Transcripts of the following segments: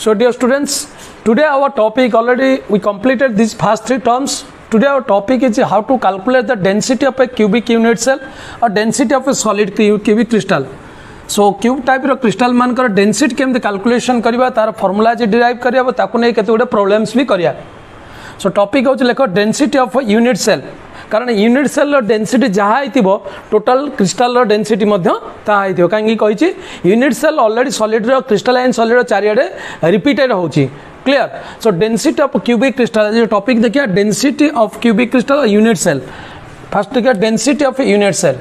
So dear students, today our topic already we completed these first three terms. Today our topic is how to calculate the density of a cubic unit cell or density of a solid cubic crystal. So cube type row crystal मानकर density केमते calculation करिबा तार formula जे derive करिया ताकू नै केते गोटे problems भी करिया. So topic होछ लेखो density of a unit cell. कारण यूनिट सेल डेनसीटी जहाँ हो टोटल क्रिस्टाल डेनसीटी हो कहीं कही unit cell already solid crystalline solid चारिड़े रिपीटेड हो clear. So density of cubic crystal जो टॉपिक देखिए density of cubic crystal unit cell. First देखिए density of unit cell,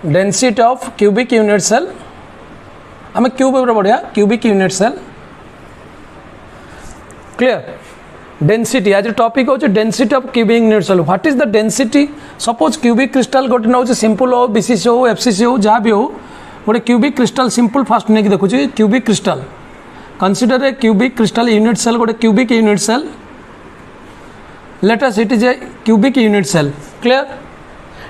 density of cubic unit cell आम cube बढ़िया cubic unit cell clear. Density आज topic हो density of cubic unit cell. What is the density? Suppose cubic crystal गोटे नौ simple हो BCC हो FCC हो जहाँ भी हो गोटे क्यूबिक क्रिस्टल सिंपल फास्ट नहीं देखुची cubic crystal consider a cubic crystal unit cell गोटे cubic unit cell. Let us it is a cubic unit cell clear.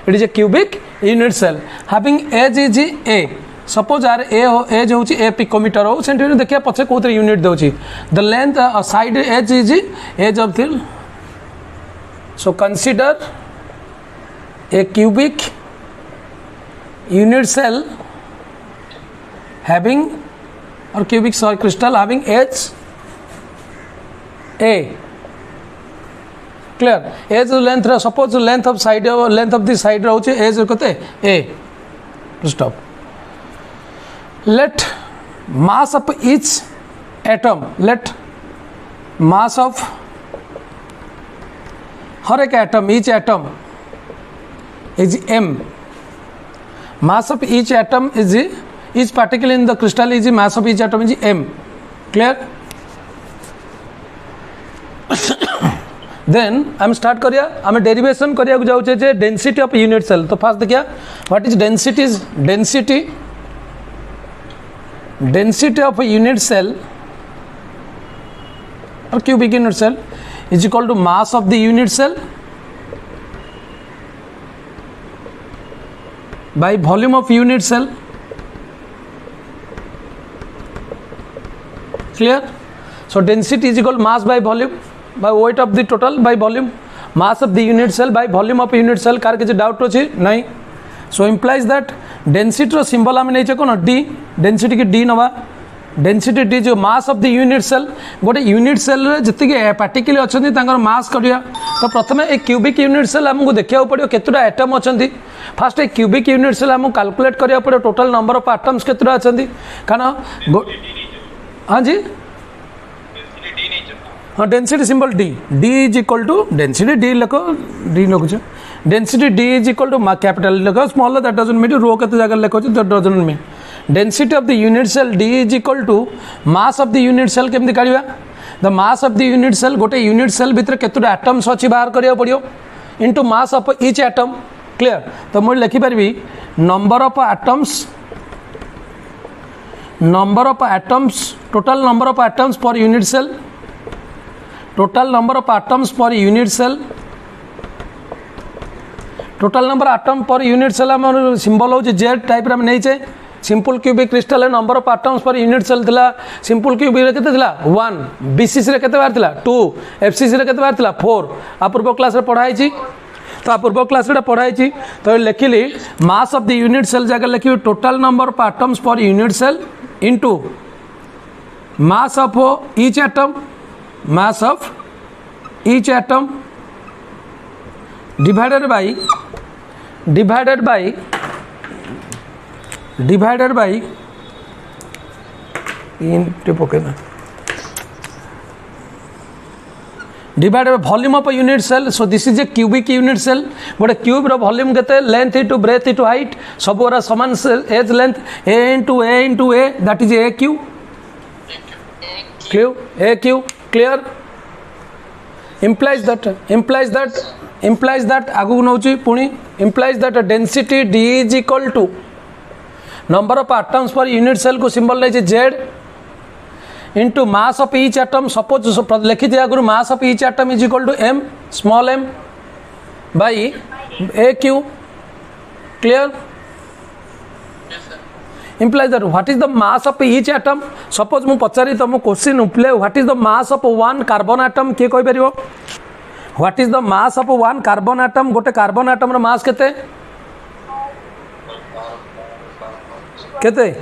It is a cubic unit cell having edge is a. Suppose our edge हूँ a picometre हो से देखिए पचे कौन unit दूसरी the length side edge is edge of the. So consider a cubic unit cell having और cubic crystal having edge a clear. Edge length suppose length of this side रोचे edge कते a. Stop. Let mass of each atom, let mass of हर एक atom, each atom is m. Mass of each atom is each particle in the crystal is mass of each atom is m. Clear? Then हम start करिया हम derivation करिया को जाऊँ जे density of unit cell. तो first देखिया what is density? Is density of a unit cell or cubic unit cell is equal to mass of the unit cell by volume of unit cell. Clear? So density is equal to mass by volume by weight of the total by volume. Mass of the unit cell by volume of unit cell. कार किसी doubt अच्छी नहीं. So implies that density रो symbol आम नहीं कौन D density की D नवा डेनसीटी डी जो mass of the unit cell गोटे यूनिट सेल जी पार्टिकल अच्छा मास करिया. तो प्रथम ए क्यूबिक यूनिट सेल आमको देखा पड़ो केतुटा एटम अच्छा. First a cubic unit cell आमको कैलकुलेट करा पड़ो टोटल नंबर ऑफ एटम्स केतुटा अच्छा कारण हाँ जी हाँ density symbol D D is equal to density D लिखो डी लिखुच density D is equal to capital लिखो स्मॉल दैट डजंट मीन रो केते जगह लिखो that doesn't mean density of the unit cell D is equal to mass of the unit cell केमती काढिबा the mass of the unit cell गोटे unit cell भितर केतुटा एटम्स अछि बाहर करिया पड़ियो into mass of each atom. Clear. तो मैं लिखि परबी number of atoms total number of atoms per unit cell total number of atoms per unit cell total number atom per unit cell आम सिंबल हो Z टाइप रे नहीं चे simple cubic crystal number of atoms per unit cell थिला simple cubic रे केते थिला 1 BCC रे केते बार थिला 2 एफसीसी रे केते बार थिला 4 आ पूर्व क्लास रे पढ़ाई छी. तो पूर्व क्लास रे पढ़ाई छी तो लिखिली mass of the unit cell जगह लिखी total number of atoms per unit cell into mass of each atom mass of each atom divided by into पकेना divided by volume of a unit cell. So this is a cubic unit cell. गोटे cube रो volume केते length into breadth into height सब ओरा समान edge length a into a that is a cube clear. implies that आगु नौची पुणी implies that density d is equal to number of atoms per unit cell को symbol नहीं z into mass of each atom. suppose लिखी थी आगु mass of each atom is equal to m small m by a q. clear. implies that what is the mass of each atom. Suppose mu pachari tuम question upple what is the mass of one carbon atom के कोई परियो what is the mass of one carbon atom गोटे carbon atom रो mass केते केते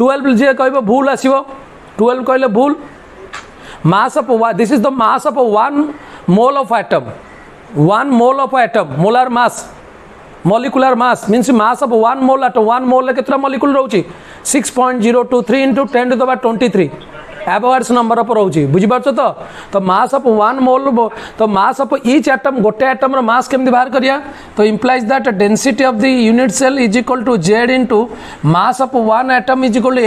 12 जे कहबो भूल आसीबो 12 कहले भूल mass of this is the mass of 1 mole of atom 1 mole of atom molar mass molecular mass means mass of 1 mole at 1 mole कितना molecule रहउची 6.023 into 10 to the power 23 Avogadro's number of रहउची बुझि पारछो तो mass of 1 mole तो mass of each atom गोटे atom रो mass केमति बाहर करिया तो implies that density of the unit cell is equal to z into mass of one atom is equal to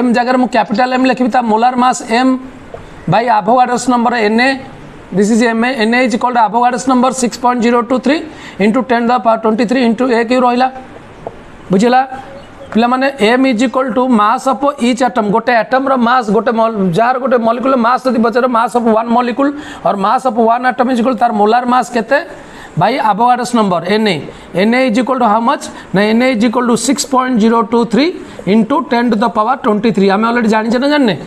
m जगह मु capital M लिखिबी ता molar mass m by Avogadro's number Na. This is Na is called Avogadro's number 6.023 into 10 the power 23 into a क्यों रहिला बुझिला पिला माने m is equal to mass of each atom गोटे atom रो mass गोटे jar गोटे molecule mass यदि बचर mass of one molecule और mass of one atom is equal तार molar mass केते by Avogadro's number Na is equal to how much ना Na is equal to 6.023 into 10 to the power 23 हमें already जानि छे ना जानने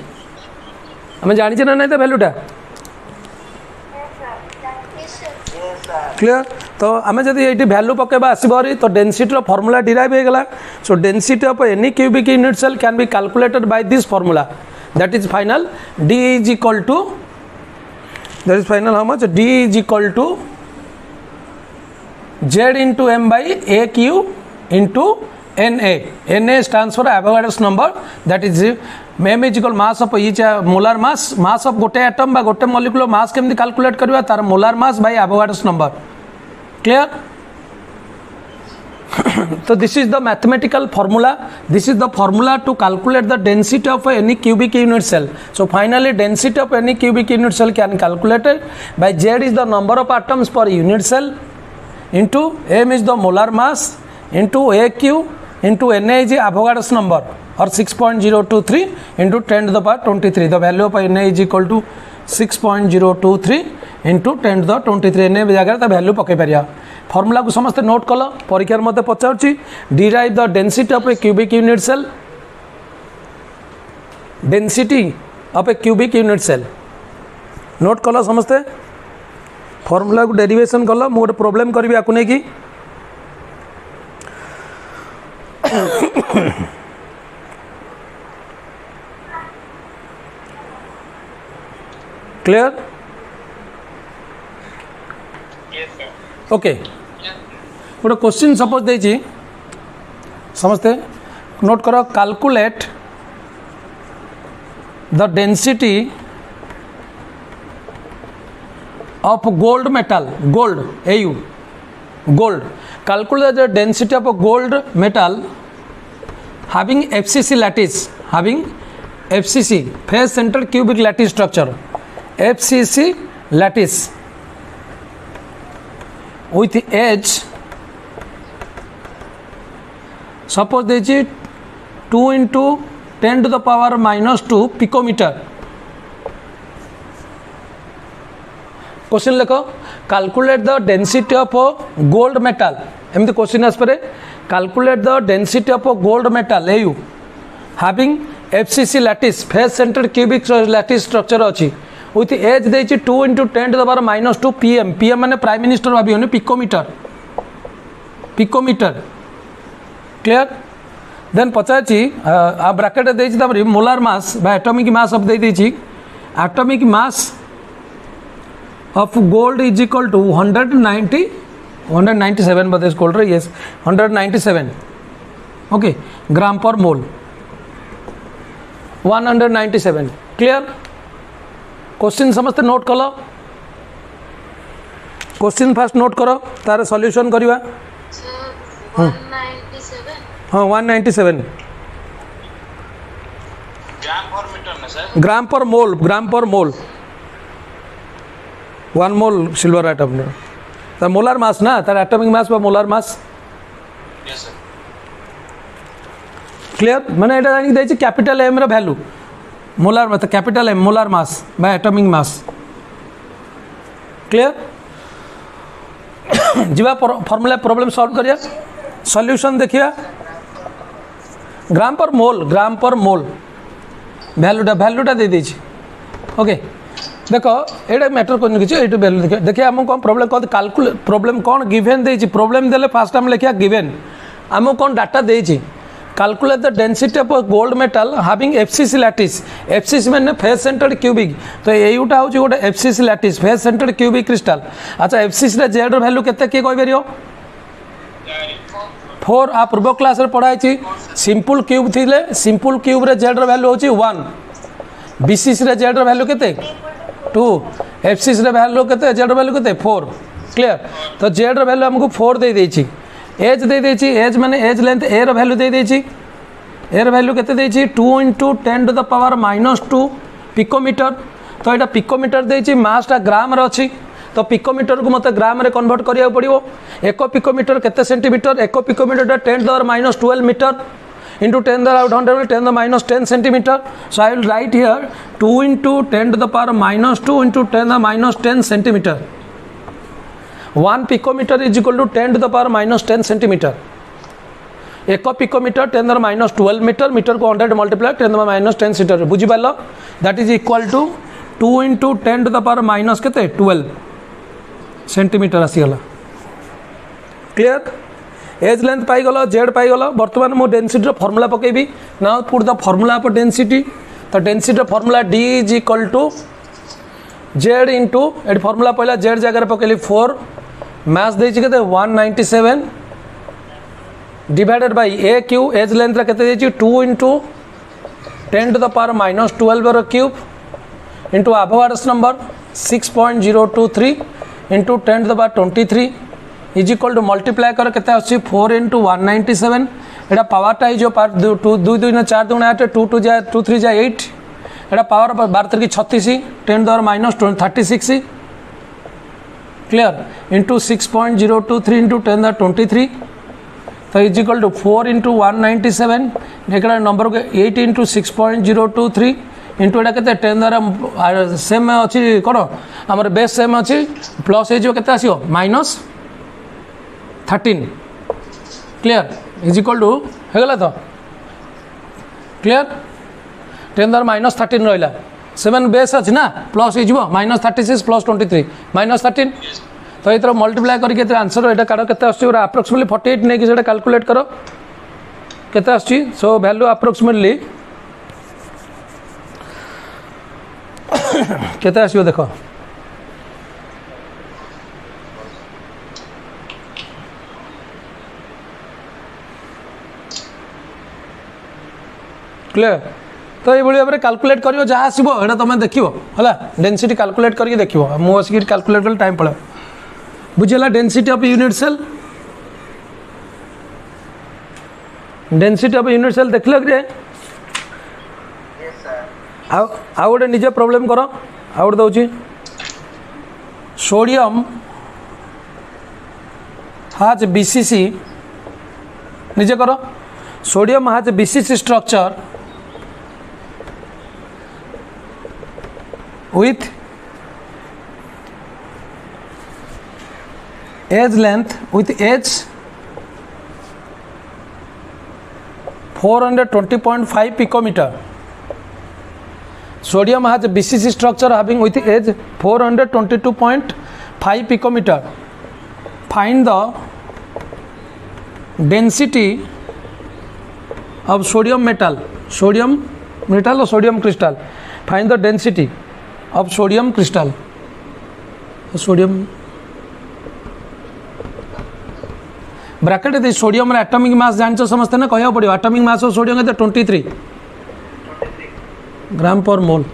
हमें जानि छे ना नहीं तो वैल्यूटा क्लियर तो आम जब ये वैल्यू पकेबा आसबरी तो डेनसीटी फॉर्मूला डिराइव हो गला so density of any cubic unit cell can be calculated by this formula that is final d is equal to that is final how much d is equal to z into m by aq into na stands for Avogadro's number that is m is equal mass of each molar mass of गोटे atom बा गोटे molecule mass केमती calculate करबा तार molar mass by Avogadro's number clear so this is the mathematical formula this is the formula to calculate the density of any cubic unit cell so finally density of any cubic unit cell can calculated by z is the number of atoms per unit cell into m is the molar mass into aq into Na is Avogadro's number or 6.023 into 10 to the power 23 the value of Na is equal to 6.023 into 10 to the 23 Na जगह ता value पके परिया formula को समस्त note कल परीक्षा मते पचाउची derive the density of a cubic unit cell density of a cubic unit cell note कल समस्ते फॉर्मूला को डेरिवेशन कल मु गोटे प्रॉब्लम करबी आकु नै की क्लियर ओके गोटे क्वेश्चन सपोज देछि समझते नोट करो calculate the density of gold metal gold AU gold calculate the density of a gold metal having FCC lattice having FCC face centered cubic lattice structure FCC lattice with edge suppose there is 2 into 10 to the power minus 2 picometer question लिखो calculate the density of gold metal एमती question आसपे calculate the density of gold metal AU having FCC lattice face centre cubic lattice structure अच्छी with edge देछि 2 into 10 to the power minus 2 PM माने prime minister भाभी picometre clear then पचाची bracket देछि molar mass बा atomic mass of देछि atomic mass of gold is equal to 197 but this gold yes 197 okay gram per mole 197 clear question समस्त note कलो question fast note करो तार solution करवा 197 हाँ 197 ग्राम पर मोल 1 मोल सिल्वर एटम तार मोलार मास ना तार एटॉमिक मास बा molar mass yes sir clear माने एटा जानि दैछि कैपिटल एम रो वैल्यू मोलार मतलब कैपिटल एम मोलार मास बा एटॉमिक मास क्लियर जीवा फॉर्मूला प्रॉब्लम सॉल्व करिया सॉल्यूशन देखिया ग्राम पर मोल भैल्यूटा दे देछि ओके देख ये मैटर कर कि भैल्यू देखिए आमको कौन प्रोब्लेम कौन कैलकुलेट प्रोब्लेम कौन गिवेन देछि प्रोब्लेम देले फास्ट टाइम लिखिया गिवेन आमको कौन डाटा देछि calculate the density of gold metal having FCC lattice FCC माने फेस सेंटर्ड क्यूबिक तो एयुटा होची गोटे FCC lattice face centred cubic crystal अच्छा एफसीसी रे जेड वैल्यू केते के कहि परियो 4 आ पूर्व क्लास रे पढ़ाई छी सिंपल क्यूब थिले सिंपल क्यूब रे जेड वैल्यू होची 1 बीसीसी रे जेड वैल्यू केते 2 एफसीसी रे वैल्यू केते जेड वैल्यू केते 4 क्लियर तो जेड वैल्यू हमको 4 दे देछि एज दे देछि एज माने एज लेंथ ए रो वैल्यू दे देछि ए रो वैल्यू केते देछि 2 × 10⁻⁻2 पिकोमीटर तो एटा पिकोमीटर देछि मासटा ग्राम रे अछि तो पिकोमीटर को मत ग्राम रे कन्वर्ट करिया पड़िवो एक पिकोमीटर केते सेंटीमीटर एक picometre 10⁻12 metre into 10⁻100 10⁻10 centimeter so I will write here 2 × 10⁻2 into 10⁻10 centimeter 1 picometer is equal to 10⁻10 centimeter एक पिकोमीटर 10⁻12 मीटर मीटर को 100 मल्टीप्लाई 10⁻10 सेंटीमीटर बुझी पाल दैट इज इक्वल टू 2 × 10⁻- केते 12 सेंटीमीटर आसीगला क्लियर एज लेंथ पाईगल Z पाईगल बर्तमान मो डेंसिटी फर्मूला पकेबी now put the formula of density तो density formula D is equal to Z into एट फर्मूला पहला जेड जगह पकेली 4 मैथ देछि केते 197 divided by a cube edge length रा केते देछि 2 × 10⁻12 रो cube into Avogadro's number 6.023 into 10⁻23 is equal to multiply कर केते आछि 4 × 197 एटा पावरटा जो 2 2 2 4 2 8 2 2 जा 2 3 जा 8 एटा पावर 12 36 10⁻36 क्लियर इंटू 6.023 इंटू 10⁻23 तो इज इक्वल टू 4 × 197 एकड़ा नंबर को 8 × 6.023 इंटू एटा केते 10 द्वारा सेम अछि कोन हमर बेस सेम अछि प्लस हे जो केते आसीओ -13 क्लियर इज इक्वल टू हे गला तो क्लियर 10⁻13 रहिला 7 बेस अछि ना प्लस हे जिवो -36 + 23 -13 तो ये मल्टीप्लाई करके आंसर एटा काढ केते आछि अप्रोक्सीमेटली 48 नै कि सेटा कैलकुलेट करो केते आछि सो वैल्यू अप्रोक्सीमेटली केते आछियो देखो क्लियर तो ये भाव में कैलकुलेट करियो जहाँ आसो एटा तुम देखो है डेंसिटी कैलकुलेट करके देखो मुझे कैलकुलेट कर टाइम पड़े बुझेगा density of unit cell density of unit cell देख लगे आउ गोटे निजे प्रॉब्लम कर आउ गोटे दौची सोडियम हाज बीसीसी निजे कर sodium has BCC structure with edge length with edge 420.5 picometer. Sodium has a BCC structure having with edge 422.5 picometer. Find the density of sodium metal or sodium crystal. Find the density of sodium crystal. Sodium bracket they sodium रे atomic mass जानछो समझते ना कहया पड़ियो atomic mass of sodium केते 23 ग्राम पर मोल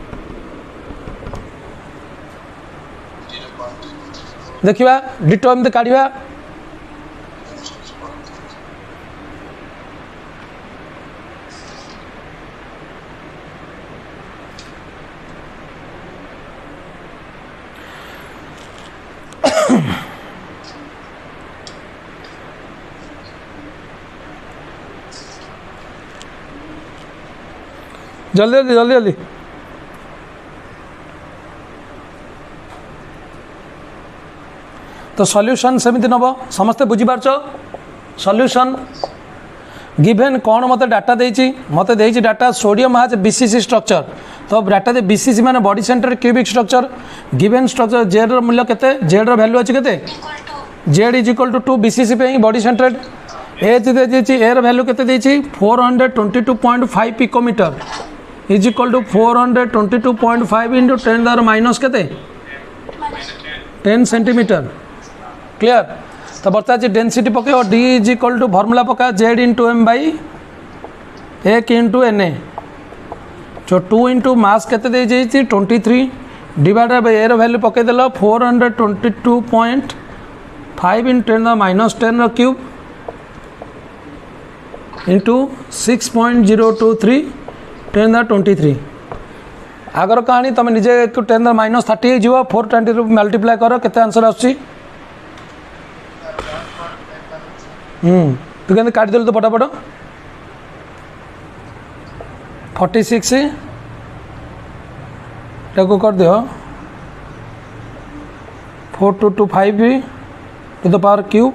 देखिबा ditto एमते काढिबा जल्दी जल्दी जल्दी जल्दी तो सॉल्यूशन सेमिति नब समस्ते बुझी पारछ सॉल्यूशन गिभेन कौन मत डाटा देती मत देती data sodium has BCC structure तो डाटा दे बीसीसी माने body centre cubic structure given structure Z रो मूल्य केते जेड रो वैल्यू अछि केते Z is equal to 2 BCC पे बॉडी सेंटर एच दे देती ए रो वैल्यू केते देती 422.5 picometre is equal to 422.5 into 10 दार माइनस केते 10 सेंटीमीटर क्लियर तो बता डेनसीटी पके D is equal to formula पका जेड इंटू एम बाई एक इंटू एन ए जो 2 इंटू मास केते दे जाइए 23 डिवाइडेड बाय एर वैल्यू पकईदेल 422.5 इन 10 माइनस 10 क्यूब इंटू 6.023 10 23 आगर कहानी तुम निजे 10 माइनस 30 हो 420 मल्टीप्लाई कर केते आंसर आछी तू कहते काटिदेलु तो पटापट 46 टाको कर दियो 4225 टू द पावर क्यूब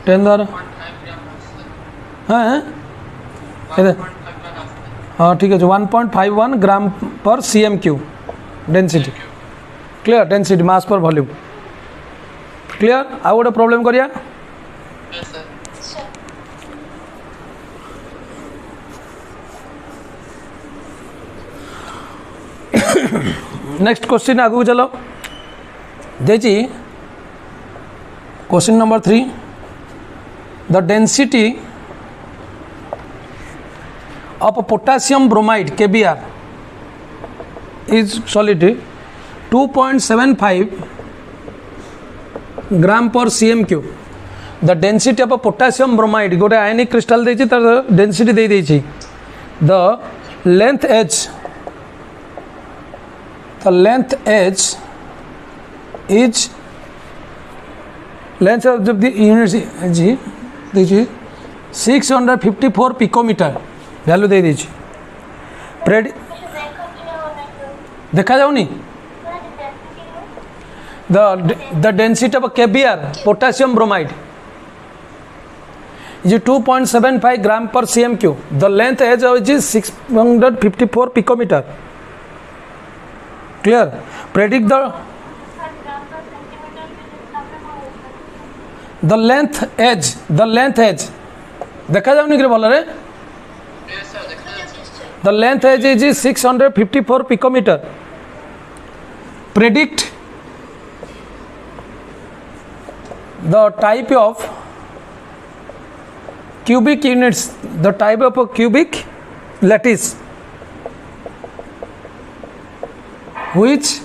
10 दार हाँ हाँ ठीक है 1.51 ग्राम per CM cube density clear density mass पर वॉल्यूम क्लियर आउ गोटे प्रॉब्लम करिया नेक्स्ट क्वेश्चन आगू चलो देखिए question number 3 the density of potassium bromide KBr is solid 2.75 gram per CM cube the density of potassium bromide गोटे ionic crystal देछि तर डेंसिटी दे देछि the length edge is length of the unit जी देखिए 654 पिकोमीटर वैल्यू दे दीजिए देखा जाऊनी the density of KBr potassium bromide is 2.75 gram per CM cube the length edge is 654 picometre clear predict the length edge देखा जाऊनी कि भल रे the length edge is 654 picometre predict the type of cubic units the type of a cubic lattice which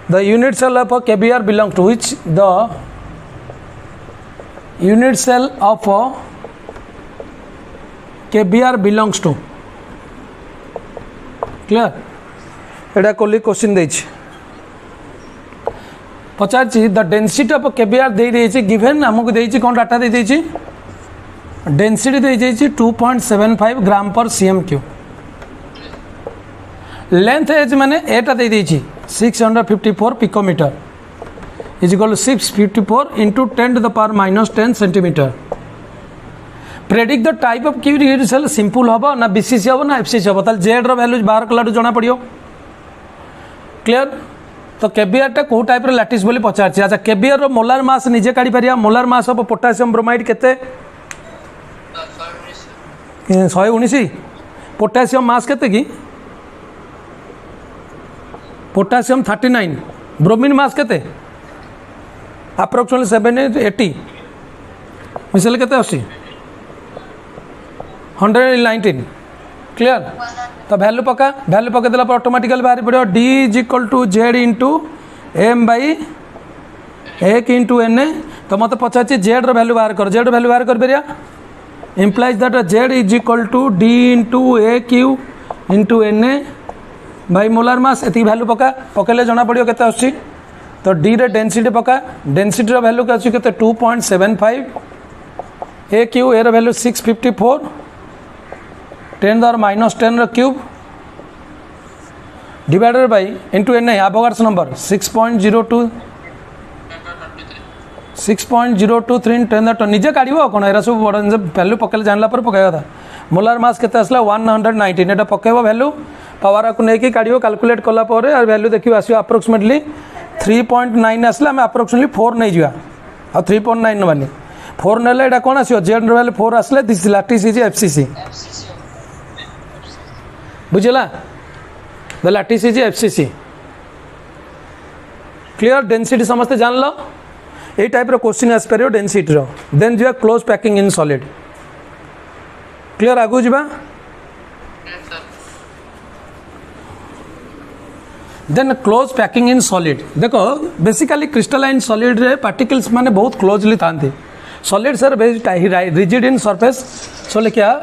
the unit cell of a KBr belongs to which the unit cell of a KBr belongs to clear एटा कोली question देछि पचार the density of KBr दे देछि given हमको देछि कोन data दे देछि density दे देछि 2.75 gram per CM cube length as माने एटा दे देछि 654 picometre is equal 654 into 10 to the power minus 10 centimetre predict the type of cubic unit cell simple हम ना बीसीसी हम ना एफसीसी हम ताल जेड रो वैल्यू बाहर कला जना पड़ियो क्लियर तो KBr टा को टाइप रो लैटिस बोली पचार अच्छा KBr रो मोलार मास निजे काढी परिया molar mass of potassium bromide केते 119 पोटासियम मास केते की पोटासियम 39 ब्रोमीन मास केते अप्रोक्सीमेटली 780 मिसल केते आसी 119 क्लियर तो वैल्यू पका देला पर ऑटोमेटिकली बाहर पड़ो D is equal to Z into M by एक इंटू एन ए तो मत पचार जेड वैल्यू बाहर कर जेड वैल्यू बाहर कर परिया implies that Z is equal to D into a cube into N A by molar mass एति value पकड़े जना पड़ो केते आसी तो डी रे डेंसिटी पका डेंसिटी वैल्यू के 2.75 ए क्यू ए वैल्यू 654 10 दार minus 10 cube divided by into N Avogadro's number 6.02 6.023 × 10 निजे काढ़ कौन एरा सब बड़ भैल्यू पकड़े जानला पकड़ा था मोलार मास के 119 एटा पकेब भैल्यू पावर को लेकिन काढ़ कैलकुलेट कला भैल्यू देखिए आसो अप्रोक्सीमेटली 3.9 आसला आम अप्रोक्सीमेटली 4 नहीं जा आ 3.9 नबानी 4 नेले एटा कौन आसो जेड वैल्यू 4 आसले दिस लैटिस इज एफसीसी बुझला the lattice is FCC clear density समस्ते जान लो ये टाइप रो क्वेश्चन आस पार डेंसिटी रो देन जो close packing in solid clear आगु जा then close packing in solid देखो बेसिकली क्रिस्टलाइन सॉलिड रे पार्टिकल्स माने बहुत क्लोजली थांती सॉलिड सर रिजिड इन सरफेस सो क्या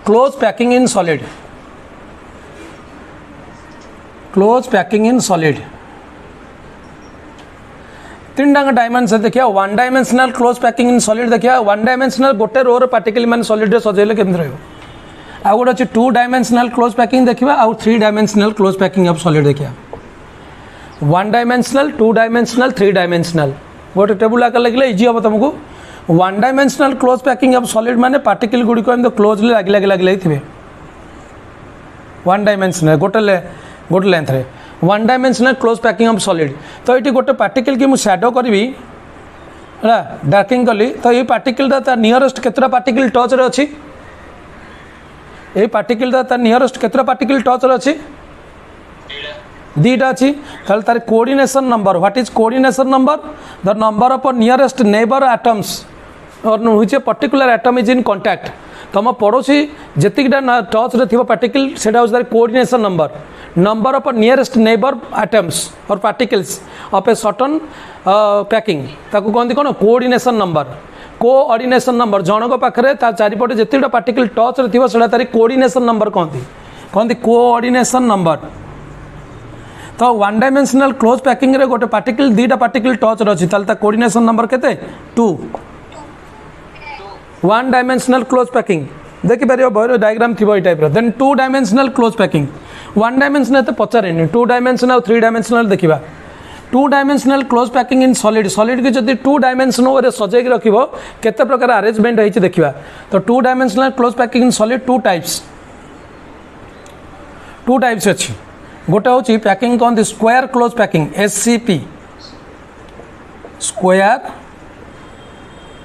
close packing in solid close packing in solid तीन टांग डायमेंशन देखिए one dimensional close packing in solid देखिए वन डायमेंशनल गोटे रो पार्टिकल मान सॉलिड रे सजेले केमती रहा गोटे अच्छे 2 डायमेंशनल क्लोज पैकिंग देखा आउ 3 dimensional close packing of solid देखिए 1 डायमेंशनल 2 डायमेंशनल 3 डायमेंशनल गोटे टेबुल आकार लगे इजी हम तुमको 1 dimensional close packing of solid माने पार्टिकल गुड़िक क्लोजली लगे थे 1 डायमेंशनल गोटे लेंथ रे 1 dimensional close packing of solid तो ये गोटे पार्टिकल की मुझे शैडो करी है डार्किंग कली तो ये पार्टिकल नियरेस्ट केतरा पार्टिकल टच रे अच्छी ये पार्टिकल नियरेस्ट केतरा पार्टिकल टच रे अच्छी 2टा अच्छी तार coordination number what is coordination number the number of nearest neighbour atoms और which a particular atom is in contact तुम पड़ोसी जीटा टच रे थी पार्टिकल से तार coordination number of nearest neighbour atoms और particles of a certain packing ताको कहते कौन कोऑर्डिनेशन नंबर कोऑर्डिनेशन नंबर जनक पाखे चारिपटे जितटा पार्टिकल टच रे थी तार कोऑर्डिनेशन नंबर कहते कोऑर्डिनेशन नंबर तो 1 डायमेंशनल क्लोज पैकिंग रे गोटे पार्टिकल 2टा पार्टिकल टच रे अछि तालता कोऑर्डिनेशन नंबर केते 2 1 डायमेंशनल क्लोज पैकिंग देखि परियो बरो डायग्राम थिबो ई टाइप रो then 2 dimensional close packing 1 dimensional तो पचारेनी 2 डायमेंशनल और 3 डायमेंशनल देखिबा 2 dimensional close packing in solid solid की जदि 2 डायमेंशन रे सजै के रखिबो केते प्रकार अरेंजमेंट होइछि देखिबा तो 2 dimensional close packing in solid 2 types अछि गोटे हूँ पैकिंग कहते square close packing SCP square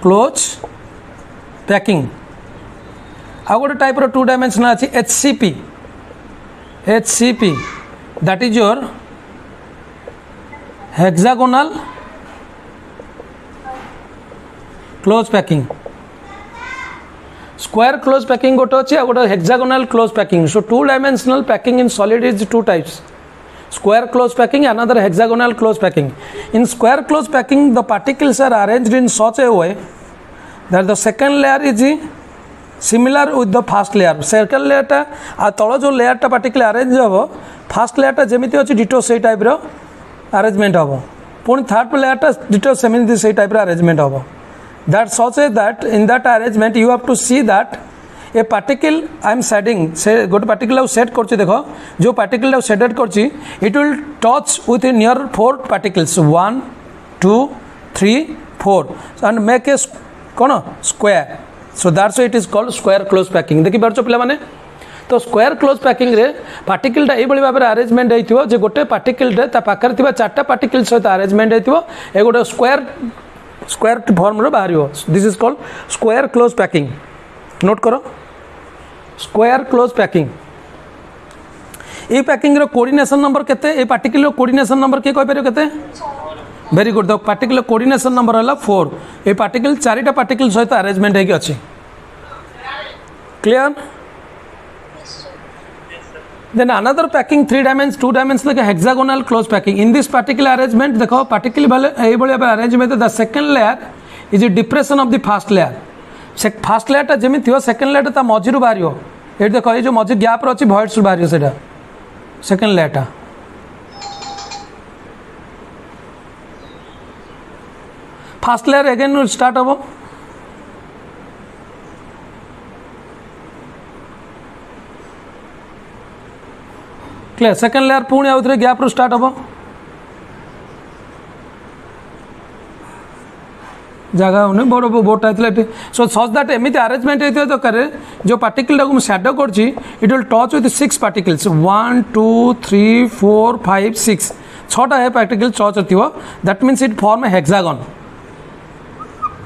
close packing आ गोटे टाइप रो 2 डायमेंशनल अच्छी HCP that is your hexagonal close packing square close packing गोटे अच्छे गोटे hexagonal close packing so 2 dimensional packing in solid is 2 types square close packing another hexagonal close packing in square close packing the particles are arranged in such a way that the second layer is similar with the first layer second layer टा आ तळ जो layer टा particle arrange हबो first layer टा जेमिति अछि ditto सेही type रो arrangement हबो पुणी थर्ड layer टा डिटो सेमिति सेही टाइप रो अरेंजमेंट हबो that such a that in that arrangement you have to see that a particle I am seating से गोटे पार्टिकल सेट कर देखो जो पार्टिकल सेडेड कर it will touch with near 4 particles 1 2 3 4 and make a कौन square so that's it is called square close packing देखि पारछो पिला माने तो स्क्वायर क्लोज पैकिंग रे पार्टिकलटा एई बळी भाबे अरेंजमेंट हेइथिबो जे गोटे पार्टिकल रे ता पाकर थिबा 4टा पार्टिकल सहित अरेंजमेंट हेइथिबो ए गोटे स्क्वायर फॉर्म रो बाहरियो this is called square close packing note करो स्क्वायर क्लोज पैकिंग ये पैकिंग रो कोऑर्डिनेशन नंबर केते ए पार्टिकल रो कोऑर्डिनेशन नंबर के कहि परियो केते very good the particle coordination number हला 4 ए पार्टिकल 4टा पार्टिकल सहित अरेंजमेंट हेकि अछि clear then another packing 2 dimensional hexagonal close packing in this particle arrangement देखो पार्टिकल वाले ए बळी arrangement the second layer is a depression of the first layer से फर्स्ट लेयर टा जेमि थियो सेकंड लेयर टा मझिरु बाहरियो ए देखो ये जो मझि गैप रछि वॉइड्स बाहरियो सेटा सेकंड लेयर टा फर्स्ट लेयर अगेन स्टार्ट हबो क्लियर सेकंड लेयर पुणी आउथरे गैप रो स्टार्ट हबो जगह होने बड़ बोर्डटा होता सो सच दैट एमती अरेंजमेंट होता दरकार जो पार्टिकल को सैडो कर it will touch with 6 particles 1 2 3 4 5 6 6टा है पार्टिकल टच थी that means it form A hexagon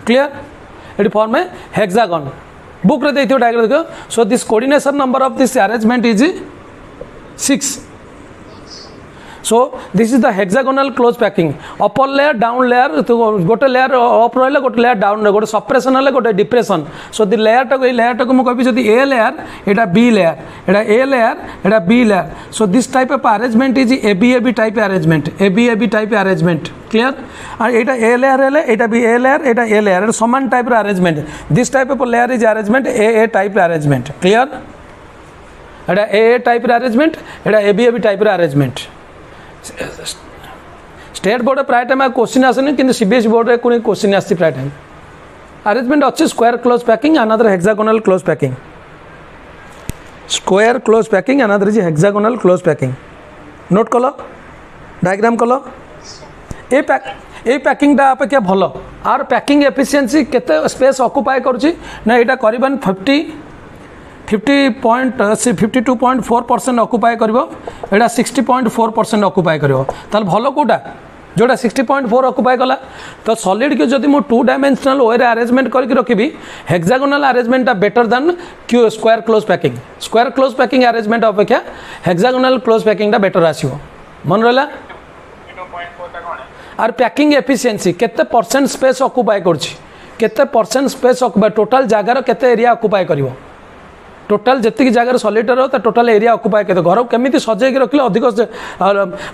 clear it form A hexagon book रे देखियो डायग्राम देखो so this coordination number of this arrangement is 6 so this is the hexagonal close packing upper layer down layer तो गोटे layer up रहा गोटे layer down गोटे suppression है गोटे डिप्रेशन सो दी लेयर टा को मुझे कहबी ए लेयर एटा बी लेयर एटा ए लेयर एटा B layer so this type of arrangement is A B type arrangement A B type arrangement clear और एटा ए लेयर है एटा बी ए लेयर एटा ए लेयर समान type arrangement this type of layer is arrangement A type arrangement clear एटा A type arrangement एटा A B type arrangement state board प्राय time question आसनी कि सीबीएसई बोर्ड में कोई क्वेश्चन आसी प्राय टाइम अरेंजमेंट अच्छे square close packing another hexagonal close packing square close packing another is hexagonal close packing note कल डायग्राम कल ए पैकिंग अपेक्षा भल आर पैकिंग एफिशिएंसी केते स्पेस ऑक्युपाई करुच्ची ना यहाँ करीबन 52.4% ऑक्युपाई करिवो एटा 60.4% ऑक्युपाई करिवो ताल भलो कोटा जोटा 60.4 ऑक्युपाई कला तो सॉलिड के जदि मो 2 डायमेंशनल वे अरेंजमेंट करके रखिबी हेक्सागोनल अरेंजमेंट बेटर देन क्यू स्क्वायर क्लोज पैकिंग अरेंजमेंट अपेक्षा हेक्सागोनल क्लोज पैकिंग बेटर आसीबो मन रहला आर पैकिंग एफिशिएंसी केते परसेंट स्पेस ऑक्युपाई करछि केते परसेंट स्पेस ऑक्युपाई टोटल जगार केते एरिया ऑक्युपाई करिवो टोटाल जी जगह सॉलिडर हो टोटाल एरिया ऑक्युपाई करते घर केमी सजैक रखिले अधिक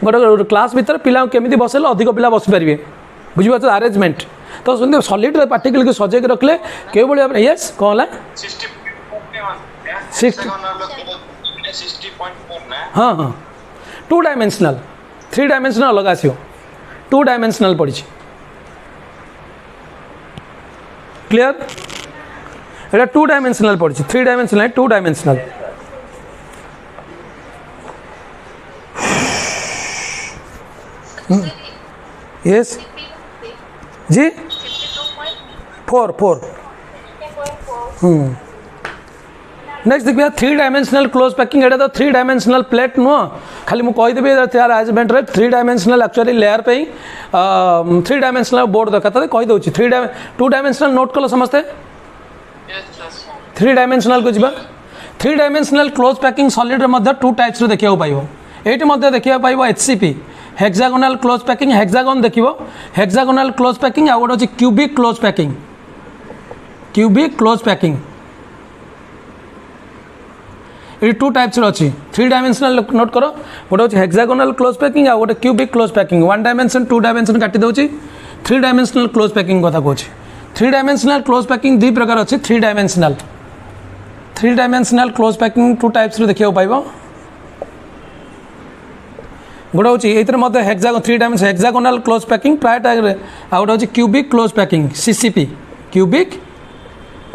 गोटे क्लास भितर पिला केमी बसले अधिक पिला बस पारे बुझीपार अरेंजमेंट तो सुन सॉलिड पार्टिकल को सजैक रखिले के भाव यस कौन है 60 हाँ हाँ 2 डायमेंशनल 3 डायमेंशनल अलग आसो 2 डायमेंशनल पड़ी क्लियर एटा 2 डायमेंशनल पड़ी 3 डायमेंशनल 2 डायमेंशनल यस जी 4 नेक्स्ट देखिए 3 डायमेंशनल क्लोज पैकिंग एटा तो 3 डायमेंशनल प्लेट नुह खाली मुझे कहीदेवी यार अरेंजमेंट 3 डायमेंशनल एक्चुअली लेयर पे 3 डायमेंशनल बोर्ड दरकार कहीदे 2 डायमेंशनल नोट कल समस्ते 3 डायमेंशनल को जीवा 3 डायमेंशनल क्लोज पैकिंग सॉलिड रे 2 टाइप्स रे देखिया पाइबो एटी मध्ये देखिया पाइबो HCP hexagonal close packing hexagon देखिबो हेक्सागोनल क्लोज पैकिंग आ गोटे क्यूबिक क्लोज पैकिंग ये 2 टाइप्स अच्छी 3 डायमेंशनल नोट करो गोटे हूँ हेक्सागोनल क्लोज पैकिंग आ गोटे cubic close packing 1 dimension 2 dimension काटी दउची 3 डायमेंशनल क्लोज पैकिंग कथा कहूँ 3 डायमेंशनल क्लोज पैकिंग 2 प्रकार अच्छी 3 डायमेंशनल क्लोज पैकिंग 2 टाइप्स देखिए पाइबो गोटे हूँ ये hexagon 3 dimension hexagonal close packing प्राय टाइम आ गोटे हूँ cubic close packing CCP cubic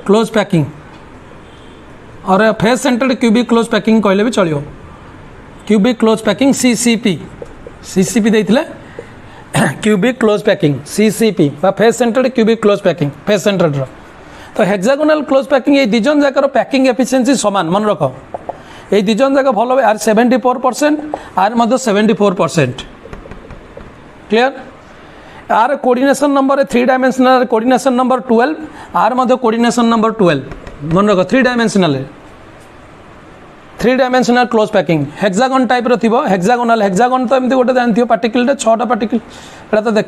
close packing और face centred cubic close packing कहले भी चलियो क्यूबिक क्लोज पैकिंग सीसीपी देइथिले क्यूबिक क्लोज पैकिंग सीसीपी बा face centred cubic close packing face centred तो हेक्सागोनल क्लोज पैकिंग ये दिजन जाकर पैकिंग एफिशिएंसी समान मन रख ये दिजन जाक भल आर 74% आर 74% क्लियर आर coordination number 3 dimensional coordination number 12 आर कोऑर्डिनेशन नंबर 12 मन रख 3 dimensional close packing hexagon type रो हेक्सागन तो एमती गोटे जानथियो पार्टिकल 6टा पार्टिकल एटा तो देख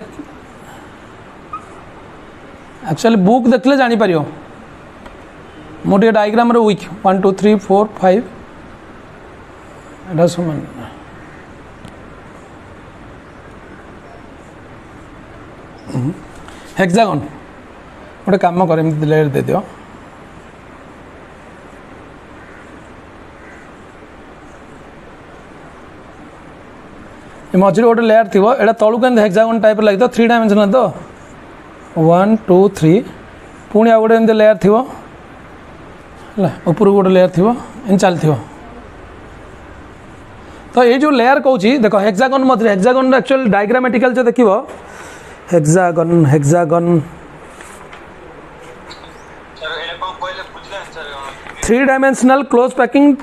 एक्चुअली बुक देखले जानि परियो मोटे डायग्राम रो वीक 1 2 3 4 5 एटा समान हेक्सागन गोटे काम कर एमती लेयर दे दियो मझे गोटे लेयर थी एटा तलू के हेक्सागन टाइप लगे 3 डायमेंशनल तो 1 2 3 पुणी आ गोटे एमती लेयर थी ऊपर गोटे लेयर थी एम चलती तो ये जो लेयर कहूँ देख हेक्सागन मध्य हेक्सागन एक्चुअली डायग्रामेटिकल जो देख hexagon three dimensional close packing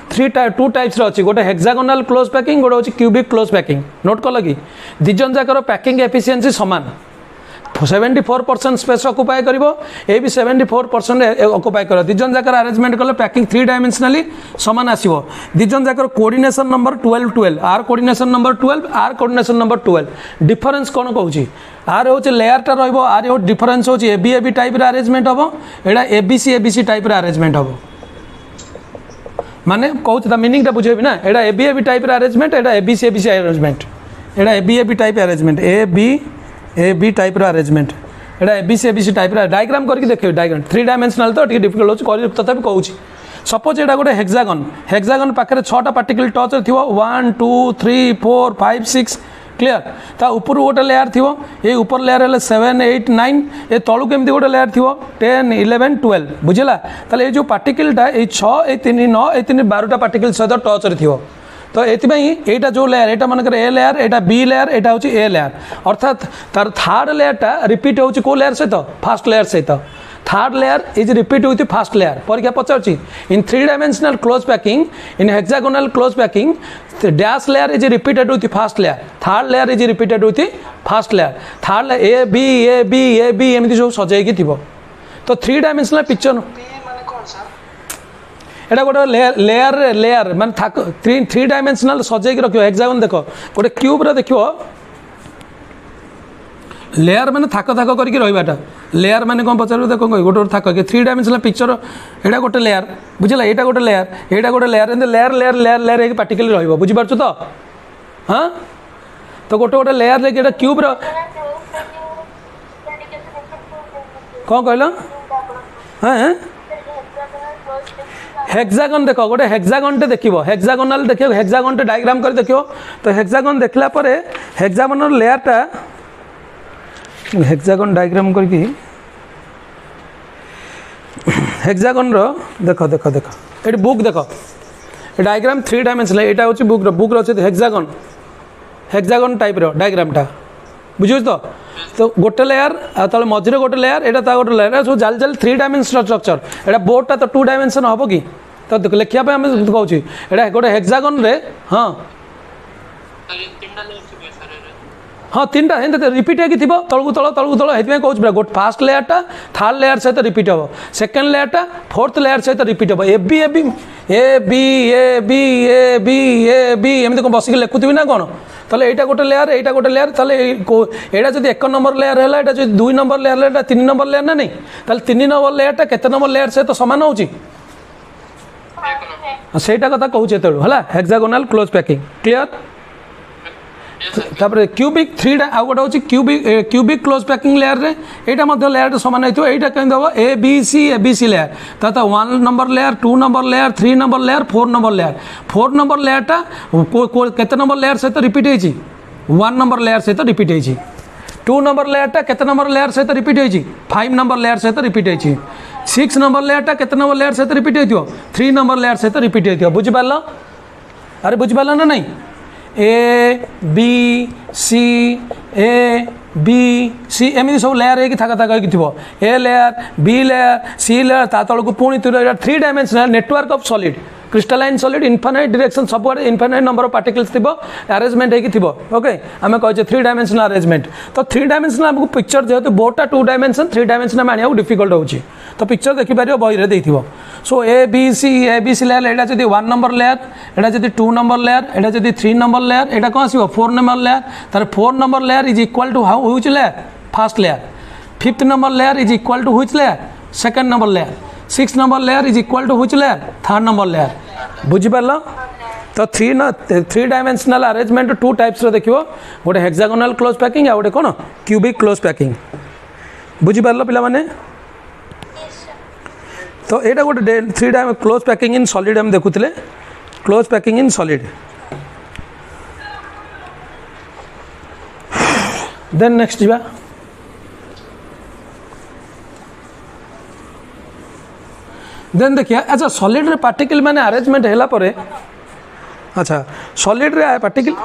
two types अच्छी गोटे हेक्सागोनाल क्लोज पैकिंग गोटे हूँ क्यूबिक क्लोज पैकिंग नोट कल कि दिजन जाकर पैकिंग एफिशिएंसी समान 74% स्पेस अकुपाई कर ये भी 74% अकुपाई कर दिजन जाकर अरेंजमेंट कले पैकिंग थ्री डायमेंशनली समान आसो दिजन जाकर कोऑर्डिनेशन नंबर 12 आर कोऑर्डिनेशन नंबर 12 आर कोऑर्डिनेशन नंबर 12 डिफरेंस कौन कहूँ आर हूँ लेयरटा रहा डिफरेंस हूँ एबी टाइप अरेंजमेंट हम एटा एबीसी टाइप अरेंजमेंट हम माने कहूँ मीनिंगटा बुझेबी ना एटा एबी टाइप अरेंजमेंट एटा एबीसी अरेंजमेंट एटा AB type arrangement A B type arrangement एटा एबीसी टाइप डायग्राम करके देखिए डायग्राम थ्री डायमेंशनल तो टी डिफिकल्ट हो तथापि कहूँ सपोज एटा गोटे हेक्सागन पाखे 6टा पार्टिकल टच थी 1 2 3 4 5 6 क्लियर ता ऊपर गोटे लेयर थी ये ऊपर लेयर है 7 8 9 ये तलू केमती गोटे लेयर थी 10 11 12 बुझला ताले ये जो पार्टिकलटा ये 6 ये 3 9 ये 3 12टा पार्टिकल सहित टच थी तो ये जो लेयर यहाँ मनकर ए लेयर यहाँ बी लेयर यहाँ हूँ ए लेयर अर्थात तार थर्ड लेयरटा रिपीट हो कौ लेयर सहित फास्ट लेयर सहित third layer is repeat with first layer परीक्षा पचार in three dimensional close packing in hexagonal close packing dash layer is repeated with first layer third layer is repeated with first layer third A B एमती सब सजाई थी तो three dimensional picture एटा गोटे layer माने three dimensional सजाई रखियो hexagon देख गोटे क्यूब रे देखियो लेयर माने थाक थाक करके रहिबाटा लेयर माने कौन पचार देख गोटे गोटे थाक थ्री डायमेंशनल पिक्चर एटा गोटे लेयर बुझला एटा गोटे layer and layer layer layer layer एक पार्टिकल रहिबो बुझि पारछु तो हां तो गोटे गोटे लेयर लेके एटा क्यूब रो कौन कहला हां हेक्सागन देख गोटे हेक्सागन देखो हेक्सागोनाल देखिए हेक्सागन डायग्राम कर देखियो तो हेक्सागन देखला परे हेक्सागोनल लेयरटा हेक्सागन डायग्राम करके हेक्सागन रो देख देख देख ये बुक देख डायग्राम थ्री डायमेंशनल यहाँ हूँ बुक अच्छे हेक्सागन टाइप डायग्रामटा बुझे तो गोटे लेयर तले मझे गोटे लेयर यहाँ गोटे लेयर सब जाल जाल थ्री डायमेंशनल स्ट्रक्चर यहाँ बोर्डटा तो टू डायमेंशन हम कि तो लिखापी आम कहूँ यहाँ गोटे हेक्सागन रे हाँ हाँ तीन टा रिपीट होगी तलू तल तलू तल ये कहूँ गोटे फास्ट लेयरटा थर्ड लेयर सहित रिपीट हम सेकेंड लेयरटा फोर्थ लेयर सहित रिपीट हम ए बी एमती कौन बसिक लिखुवी ना कौन ताले एटा गोटे लेयर ताले एटा जब एक नंबर लेयर है एटा जो दुई नंबर लेयर है 3 नंबर लेयर ना नहीं ताले 3 नंबर लेयरटा केते नंबर लेयर सहित सामान हो सेटा कथा कहूँ है हेक्सागोनल क्लोज पैकिंग क्लियर तापर क्यूबिक थ्री आउ गोटे हूँ क्यूबिक क्लोज पैकिंग लेयर रे यहाँ लेयर सामान होता है कहीं दब ए बी सी लेयर तो 1 number layer 2 number layer 3 number layer 4 number layer 4 number लेयरटा केते नंबर लेयर सहित रिपीट होती 1 नंबर लेयर सहित रिपीट होती 2 नंबर लेयरटा केते नंबर लेयर सहित रिपीट होती 5 नंबर लेयर सहित रिपीट होती 6 नंबर लेयरटा केते नंबर लेयर सहित रिपीट हो 3 नंबर लेयर सहित रिपीट हो बुझिपार अरे बुझिपार ना नहीं ए बी सी एमती सब लेयर होगी थाका थाका थी A layer B layer C layer ता तलू पुणी three dimensional network of solid crystalline solid infinite direction सब इनफाइनाइट नंबर ऑफ पार्टिकल्स थी अरेंजमेंट हो ओके आम कहे थ्री डायमेंशनल अरेंजमेंट तो थ्री डायमेंशनल आमको पिक्चर जेहतु बोर्डटा 2 डायमेंशन 3 डायमेंशन आम आने डिफिकल्ट होची तो पिक्चर देखिपार बही में देथिबो सो ए बी सी लेयर यहाँ जब 1 नंबर लेयर यहाँ जब 2 नंबर लेयर यहाँ जब 3 नंबर लेयर यहाँ कौन आसो 4 नंबर लेयर तार 4 number layer is equal to how which layer first layer 5th number layer is equal to which layer second number layer 6 number layer is equal to which layer third number layer बुझिपार तो three dimensional arrangement 2 types देखियो गोटे hexagonal close packing आ गोटे कौन cubic close packing बुझिपार पिला माने तो यहाँ गोटे three dimension close packing in solid हम देखुले close packing in solid then next जा देन देखिए अच्छा सॉलिड रे पार्टिकल माने अरेंजमेंट हैला परे अच्छा सॉलिड रे particle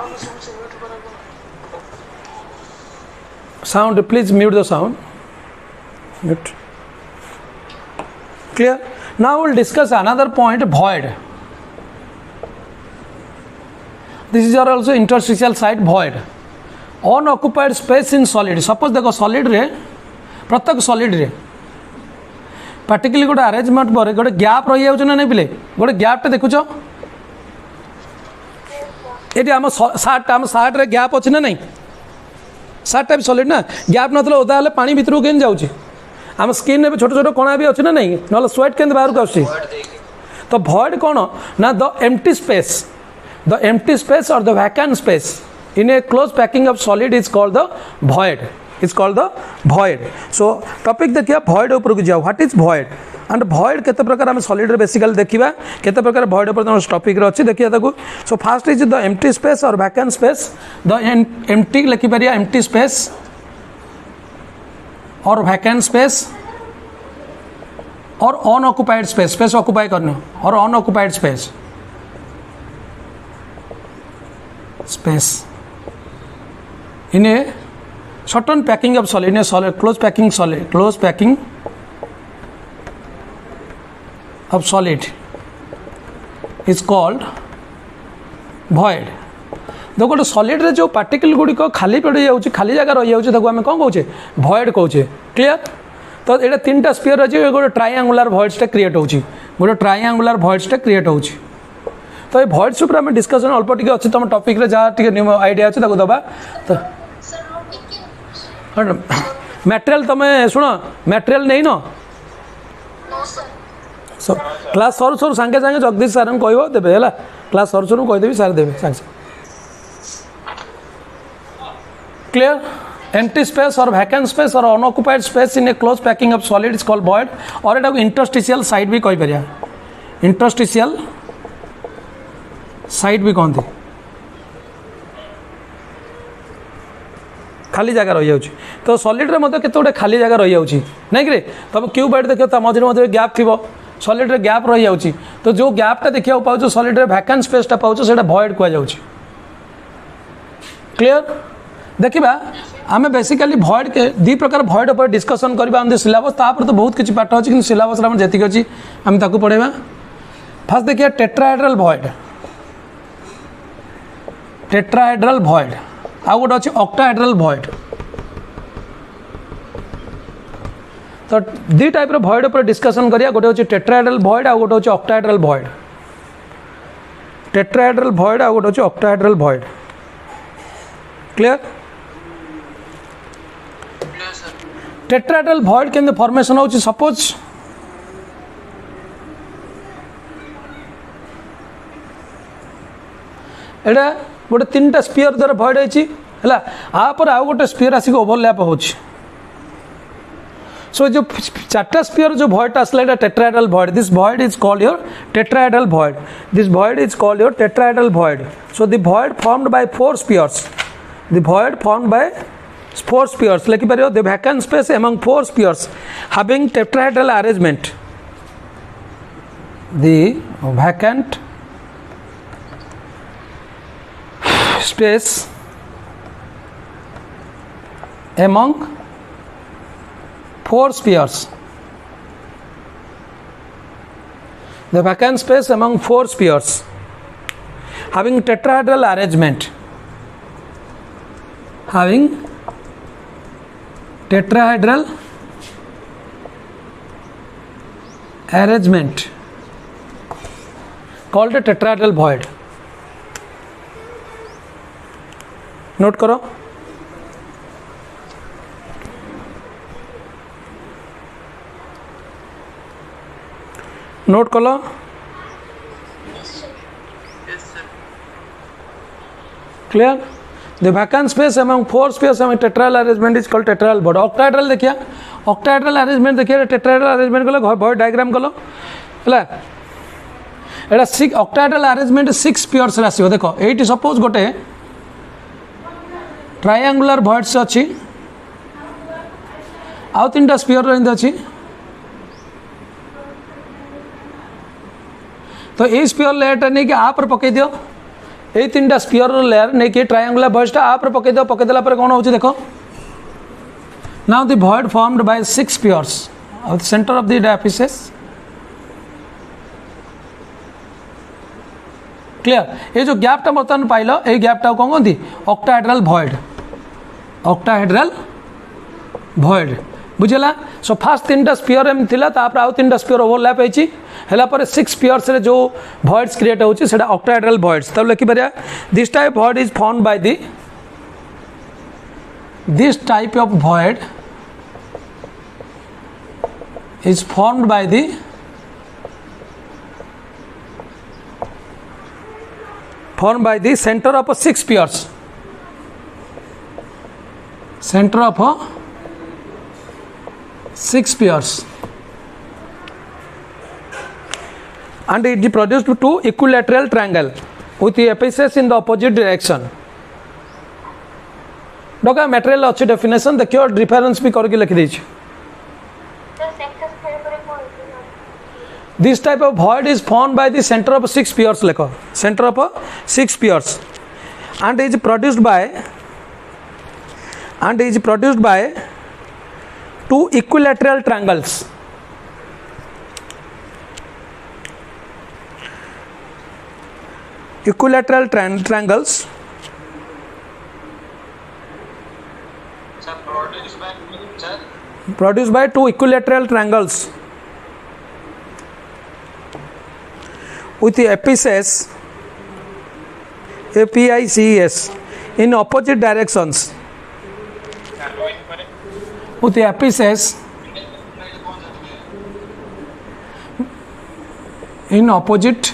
sound please mute the sound mute clear Now we will discuss another point, void. This is also interstitial site, void. Unoccupied space in solid. Suppose देखो solid रे प्रत्येक solid रे particularly गोटे arrangement पर गोटे gap रही जाउछ ना नहीं पिले गोटे gap टे देखुछ ये आम सार्ट रे गैप अच्छे ना नहीं सार्ट टाइप सॉलिड ना गैप नथले ओदा हेले पानी भितर केन जाउची आम स्किन में छोट छोट कणा भी अच्छे ना नहीं नले स्वेट केन बाहर को आछी तो void कोन ना द एम्प्टी स्पेस और the vacant space in A close packing of solid is called the void so topic देखिया void ऊपर को जाओ what is void and void केते प्रकार हम सॉलिड रे बेसिकली देखिबा केते प्रकार void ऊपर हम टॉपिक रे अछि देखिया ताकू so first is the empty space और वैकेंट स्पेस द एम्प्टी लिखि परिया एम्प्टी स्पेस और वैकेंट स्पेस और अनऑक्युपाइड स्पेस ऑक्युपाई करना और unoccupied space in A certain packing of solid in a solid close packing of solid is called void. देखो गोटे solid रे जो पार्टिकल गुड़िक खाली पड़ जाऊँगी खाली जगह रही जाऊँगी ताको आम कौन कौचे void कौचे क्लीयर तो ये तीन टा स्पीयर अच्छे गोटे ट्रायंगुलर voids क्रिएट होची गोटे ट्रायंगुलर voids क्रिएट होची तो ये voids ऊपर आम डिस्कसन अल्प टिके अच्छे तुम टॉपिक रे जहाँ टिके आइडिया अच्छे ताको दबा तो मटेरियल तुम शुण मटेरियल नहीं न क्लास सर सर सांगे सांगे जगदीश सार कह देवे है क्लास सर सर कहीदेवी सार देवे सांगे क्लियर एम्प्टी स्पेस और वैकेंट स्पेस और unoccupied space in A close packing of solid is called void और एटा इंटरस्टिशियल साइड भी कहि परिया इंटरस्टिशियल साइड भी कहते खाली जगह रही जाऊँगी तो सॉलिड रे केते गोटे खाली जगह रही जाऊँगी नहीं कि तुम क्यूबाइड देखिए मझे मझे गैप थी सॉलिड रे गैप रही जाऊँगी तो जो गैपटा देखा पाँच सॉलिड रे वैकेंट स्पेसटा पाँच से void कहुँ क्लियर देखा आम बेसिकली void के दी प्रकार void उपर डिस्कसन करबा हम सिलेबस तापर तो बहुत किसी पाठ अच्छी कि सिलेबस जी अच्छी आम ताकू पढ़ेबा फास्ट देखिए टेट्राहेड्रल void आउ गोटे अच्छे ऑक्टाहेड्रल void तो दी टाइप रो void ऊपर डिस्कसन करिया गोटे होची टेट्राहेड्रल void आउ गोटे होची ऑक्टाहेड्रल void टेट्राहेड्रल void आउ गोटे होची octahedral void clear tetrahedral void केन फॉर्मेशन होची सपोज एटा गोटे तीन टा स्पीयर द्वारा void है आपर आउ गोटे स्पीयर आसिक ओवरलैप हो सो जो चार्टा स्पीयर जो void आसला tetrahedral void this void is called your tetrahedral void this void is called your tetrahedral void so the void formed by four spheres लिखि पारियो the vacant space among four spheres having tetrahedral arrangement the vacant space among four spheres the vacant space among four spheres having tetrahedral arrangement called a tetrahedral void note करो note कलो clear the vacant space among four spheres among tetrahedral arrangement is called tetrahedral void octahedral देखिया octahedral arrangement देखिए tetrahedral arrangement कलो void diagram कलो है एटा six octahedral arrangement 6 spheres आसीबो देखो eighty suppose गोटे triangular voids अच्छी आउ तीन टा स्पीयर रही अच्छी तो ये स्पीयर लेयरटा नहीं कि आप पकई दियो ये तीन टा स्पीयर लेयर नहीं कि ट्रायंगुलर voidsटा आप पकई दियो पकईदेला कौन हो देखो now the void formed by 6 spheres at the center of the diaphysis clear ये जो गैपटा बर्तमान पाइल ये गैपटा कौन कहती ऑक्टाहेड्रल भॉइड ऑक्टाहेड्रल भॉइड बुझेगा सो फास्ट 3टा स्पीयर एम थिला तापर आउ 3टा स्पीयर ओवरलैप होइछि हेला पर 6 स्पीयर्स रे जो भॉइड्स क्रिएट होछि सेटा ऑक्टाहेड्रल भॉइड्स तब लिखि परिया this type void is formed by the this type of void is formed by the center of 6 spheres, center of 6 spheres, and it is produced two equilateral triangle with the apices in the opposite direction. Doctor material अच्छी definition देखियो difference भी करके लिखि देछि this type of void is formed by the center of 6 spheres लेखो center of 6 spheres and is produced by two equilateral triangles triangles produced by two equilateral triangles with the apices in opposite directions with the apices in opposite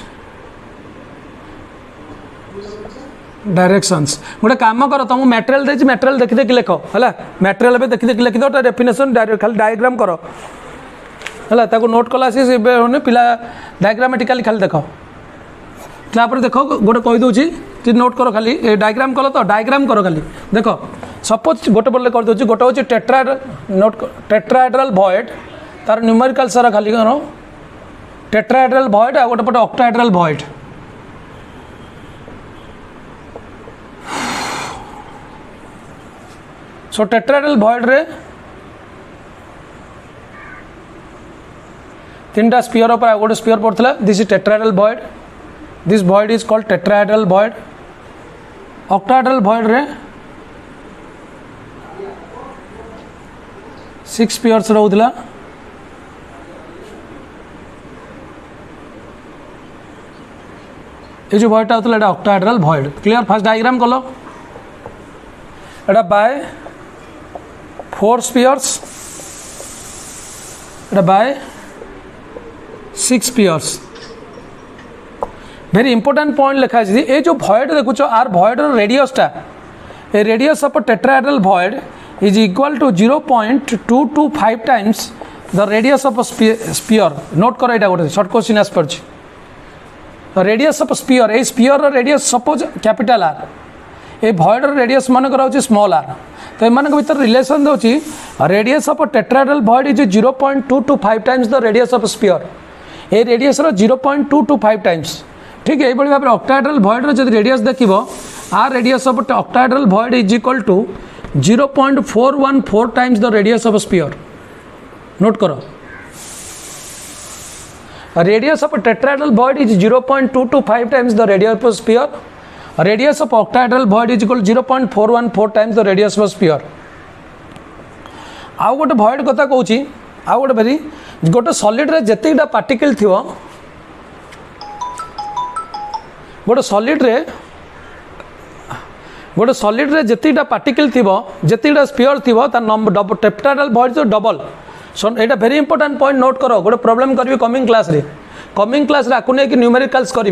directions गोटे काम कर तुम material देछि material देखि देखि लिख है मटेरियल भी देखि देखि लिखि दो डेफिनेशन खाली डायग्राम कर है ताको नोट कला सी पिला डायग्रामेटिकली खाली देख तापर देख गोटे कही दूसरी नोट कर खाली डायग्राम कल तो डायग्राम कर खाली देख सपोज गोटे बोले कर दूसरी गोटे हूँ टेट्राहेड्रल भॉइड तार न्यूमेरिकल सारा खाली कर टेट्राहेड्रल भॉइड आ गोटे पटे ऑक्टाहेड्रल भॉइड सो टेट्राहेड्रल भॉइड रे 3टा स्पीयर पर गोटे स्पीयर पड़ता this is tetrahedral void this void is called tetrahedral void octahedral void रे 6 स्पीयर्स रहउतला ये जो भॉइडटा होता है octahedral void clear first diagram कलो एटा बाय 4 स्पीयर्स एटा by 6 spheres very important point लिखा है ये जो भॉइड देखुच आर भॉइड रेडियसटा ए radius of tetrahedral void is equal to 0.225 times the radius of sphere note कर गोटे शॉर्ट क्वेश्चन आस पड़ी रेडियस ऑफ स्पीयर ए sphere radius suppose capital R ए भॉइड रेडियस मान कर स्मॉल आर तो एम भर रिलेसन दूसरी radius of tetrahedral void is 0.225 times the radius of sphere ए रेडियस 0.225 टाइम्स ठीक है भाव में ऑक्टाहेड्रल भॉइड जब रेडियस देखिए आर radius of octahedral void is equal to 0.414 times the radius of sphere note करो radius of tetrahedral void is 0.225 times the radius of sphere radius of octahedral void is equal 0.414 times the radius of sphere आउ गोटे भॉइड कथा कहूँ आउ गोटे भेरी गोटे solid रे जतिटा particle थी गोटे सॉलिड रे जतिटा पार्टिकल थी जतिटा स्पीयर थी तार टेट्राहेड्रल भॉइड जो डबल सो यहाँ वेरी इंपोर्टेंट पॉइंट नोट करो गोटे प्रॉब्लम करी कमिंग क्लास रे आपको नहीं न्यूमेरिकल्स करी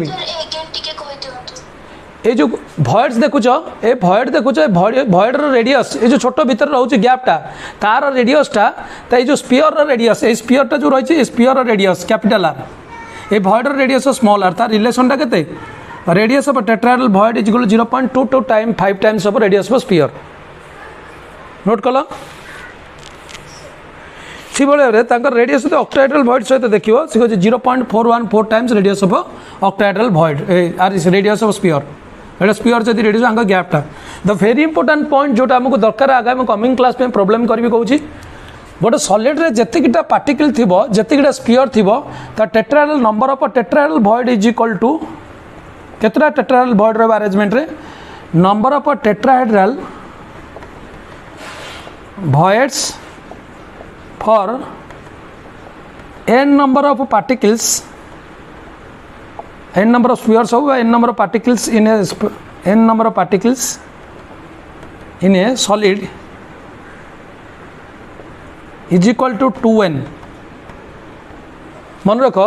ये जो भॉइड्स देखुच ए भॉइड देखुच भॉइड रेडियस ये जो छोट भीतर रोचे गैपटा तार रेडियसटा तो ये स्पीयर रेडियस ये स्पीयरटा जो रही स्पीयर रेडियस कैपिटल आर ये भॉइड रेडियस स्मॉल आर तार रिलेशनटा के radius of tetrahedral void is equal 0.22 times of radius of sphere note कल सी भाव रेडियस ऑक्टाहेड्रल भॉइड सहित देखिए सी कहे 0.414 times radius of octahedral void आर रेडियस ऑफ स्पीयर एटा स्पीयर जब रेडियस आंक गैपटा द वेरी इंपोर्टेंट पॉइंट जोटा आमको दरकार आगामी कमिंग क्लास में प्रॉब्लम करी कहूँ गोटे सॉलिड रे जतिकिटा पार्टिकल थी जतिकिटा स्पीयर थी tetrahedral number of tetrahedral void is equal to केतरा टेट्राहेड्रल भॉइड रहबो अरेंजमेंट रे number of tetrahedral voids for n number of particles, n number of spheres हो n number of particles in a n number of particles in a solid is equal to 2n. मन रख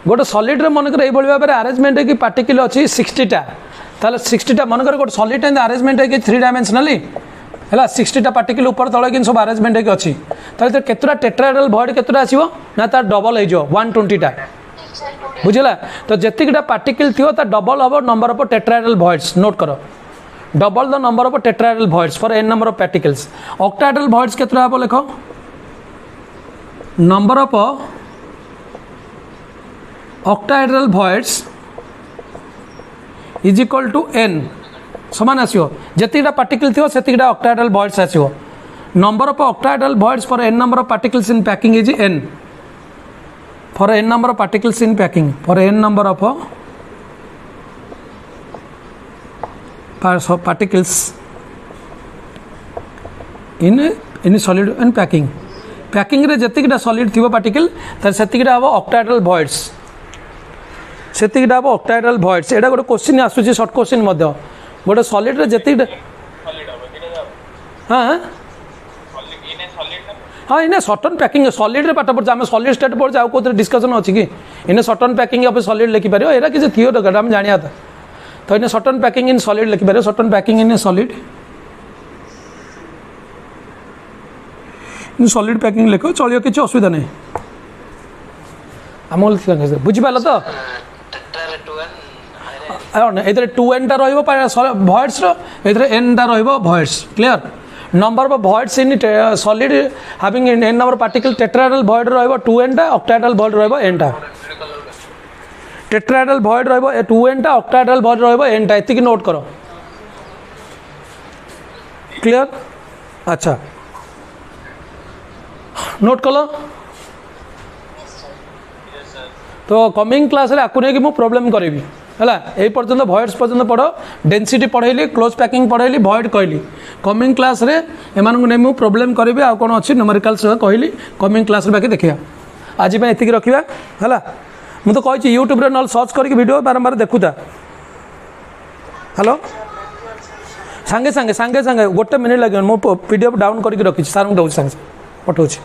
गोटे solid रे मनकर ये भाव में arrangement है कि पार्टिकल अच्छी 60टा ताले 60टा मनकर गोटे सॉलिड अरेंजमेंट है कि 3 डायमेंशनली है 60टा पार्टिकल ऊपर तल कि सब अरेंजमेंट है अच्छी ताले केतटा टेट्राहेड्रल भॉइड केतटा आसीबो ना तार डबल हो 120टा बुझला तो जेतिकटा पार्टिकल थियो ता डबल हबो number of tetrahedral voids note करो double the number of tetrahedral voids for n number of particles octahedral voids केतटा हबो देखो number of octahedral voids is equal to n समान आसियो जतिकटा पार्टिकल थियो सेतिकटा octahedral voids आसियो number of octahedral voids for n number of particles in packing is n for n number of particles in packing for n number of particles in solid and packing रे जतिकटा solid थियो particle तर सेतिकटा हबो octahedral voids सेतिकटा हम octahedral भॉइड्स एटा गोटे question आसुची short question मध्य गोटे solid रे जतिकटा हाँ हाँ इने सर्टन पैकिंग सॉलिड रे पाठ पढ़ आम सॉलिड स्टेट पढ़ आउ कोथे डिस्कशन अछि कि इने सर्टन पैकिंग ऑफ सॉलिड लिखि पारियो एरा किसी थियो दरकार हम जानिया था तो इने सर्टन पैकिंग इन सॉलिड लिखि पारियो certain packing in solid in solid packing लिखो चलियो किछि असुविधा नहीं आमोल बुझि पालो तो इधर 2n टा रहिबो voids रो इधर n टा रहिबो voids clear number of voids in solid having n number particle tetrahedral void रहिबो 2n टा octahedral void रहिबो n टा टेट्राहेड्रल void रहिबो 2n टा octahedral void रहिबो n टा एति कि नोट करो क्लियर अच्छा नोट कलो तो कमिंग क्लास रे आकु नै कि मु प्रॉब्लम करेबी हला ए पर्यंत voids पर्यंत पढ़ो डेंसिटी पढ़ैली क्लोज पैकिंग पढ़ैली void कहली कमिंग क्लास रे एमानकु नै मु प्रॉब्लम करेबी आ कोन अछि न्यूमेरिकल्स कहली कमिंग क्लास रे बाकी देखिया आज में एतिक रखिबा हला मु तो कहछि YouTube रे नल सर्च करके वीडियो बारंबार देखुता हेलो संगे संगे संगे संगे गोटे मिनिट लागे मु पीडीएफ डाउन करके रखि सर मु दउ संगे पठौछि